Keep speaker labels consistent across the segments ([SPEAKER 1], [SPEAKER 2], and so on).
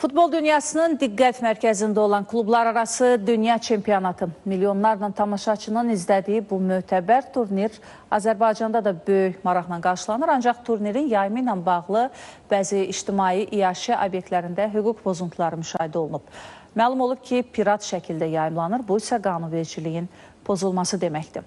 [SPEAKER 1] Futbol dünyasının diqqət mərkəzində olan klublar arası dünya çempionatı. Milyonlarla tamaşaçının izlədiyi bu mötəbər turnir Azərbaycanda da böyük maraqla qarşılanır. Ancaq turnirin yayımı ilə bağlı bəzi ictimai iaşə obyektlərində hüquq pozuntuları müşahidə olunub. Məlum olub ki, pirat şəkildə yayımlanır. Bu isə qanunvericiliyin pozulması deməkdir.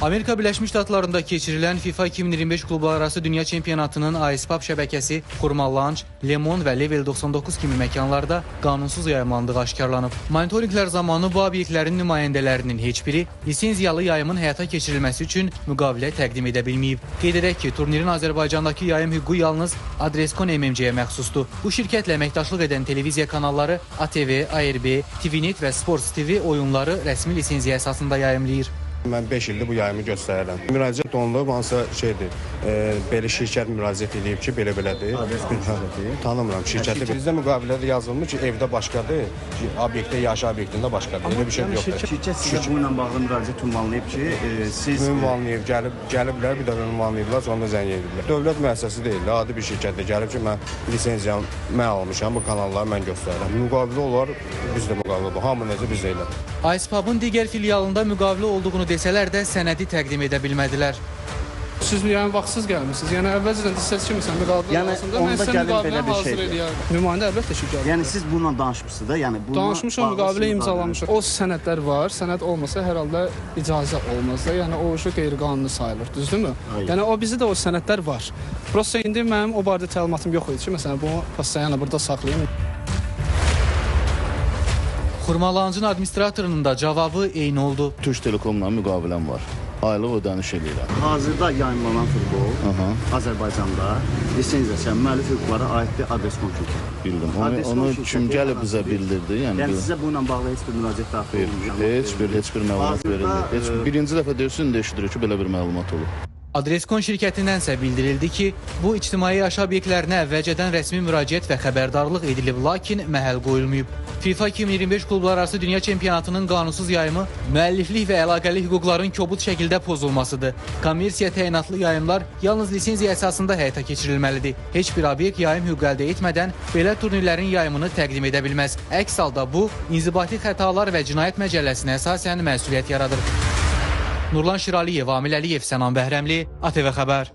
[SPEAKER 2] Amerika Birləşmiş Ştatlarında keçirilən FIFA 2025 klublar arası dünya çempionatının AESPAP şəbəkəsi Xurma Lounge, Lemon və Level 99 kimi məkanlarda qanunsuz yayımlandığı aşkarlanıb. Monitorinqlər zamanı bu obyektlərin nümayəndələrinin heç biri lisenziyalı yayımın həyata keçirilməsi üçün müqavilə təqdim edə bilməyib. Qeyd edək ki, turnirin Azərbaycandakı yayım hüququ yalnız Adreskon MMC-yə məxsusdur. Bu şirkətlə əməkdaşlıq edən televiziya kanalları ATV, ARB, TVNet və Sports TV oyunları rəsmi lisenziya əsasında yayımlayır.
[SPEAKER 3] Mən 5 ildir bu yayımı göstərirəm. Müraciət olunub, hansısa şeydir, belə şirkət müraciət edib ki, belə-belədir. Tanımıram şirkəti. Bizdə müqavilədə yazılmış ki, evdə başqadır, obyektdə, yaşı obyektində başqadır. Elə bir şey yoxdur.
[SPEAKER 4] Şirkət sizə bununla bağlı müraciət ünvanlayıb ki, siz...
[SPEAKER 3] Ünvanlayıb, gəliblər, bir də ünvanlayıblar, sonra da zəng ediblər. Dövlət müəssisəsi deyil, adi bir şirkətdə gəlib ki, mən lisenziyamı mən almışam, bu kanalları mən göstərirəm. Müqavilə olar, bizdə müqavilə olur. Hamı necə biz elə.
[SPEAKER 2] AESPAP-ın digər filialında müqavilə olduğunu desələr də sənədi təqdim edə bilmədilər.
[SPEAKER 5] Siz yəni vaxtsız gəlmişsiniz. Yəni əvvəlcədən desəz ki, məsələn, müqavilə arasında
[SPEAKER 4] onda gəlin belə bir şeydir.
[SPEAKER 5] Nümayəndə əlbəttə ki, gəlir.
[SPEAKER 4] Yəni siz bununla danışmışsınız da, yəni bununla
[SPEAKER 5] danışmışam, müqavilə imzalamışam. O sənədlər var. Sənəd olmasa hər halda icazə olmaz da. Yəni o işi qeyri-qanuni sayılır, düzdürmü? Yəni o bizdə də o sənədlər var. Prosta indi mənim o barədə təlimatım yox idi ki, məsələn, bunu postoyanla burada saxlayım.
[SPEAKER 2] Xurma Lounge-un administratorunun da cavabı eyni oldu.
[SPEAKER 6] Türk Telekomla müqaviləm var. Aylıq ödəniş edirəm.
[SPEAKER 4] Hazırda yayımlanan futbol Azərbaycanda lisenziya müəllif hüquqlara aid bir Adreskon şirkəti.
[SPEAKER 6] Bildim. Onu kim gəlib bizə bildirdi?
[SPEAKER 4] Yəni sizə bununla bağlı heç bir müraciət daxil olmayıb?
[SPEAKER 6] Heç bir məlumat verilmir. Birinci dəfə deyirsən, eşidirik ki, belə bir məlumat olub.
[SPEAKER 2] Adreskon şirkətindənsə bildirildi ki, bu ictimai yaşa obyektlərinə əvvəlcədən rəsmi müraciət və xəbərdarlıq edilib, lakin məhəl qoyulmayıb. FIFA 2025 klublar arası dünya çempionatının qanunsuz yayımı müəlliflik və əlaqəli hüquqların kobud şəkildə pozulmasıdır. Kommersiya təyinatlı yayımlar yalnız lisenziya əsasında həyata keçirilməlidir. Heç bir obyekt yayım hüququ əldə etmədən belə turnirlərin yayımını təqdim edə bilməz. Əks halda bu, inzibati xətalar və cinayət məcəlləsinə əsasən məsuliyyət yaradır. Nurlan Şiraliyev, Amil Əliyev, Sənan Bəhrəmli, ATV Xəbər.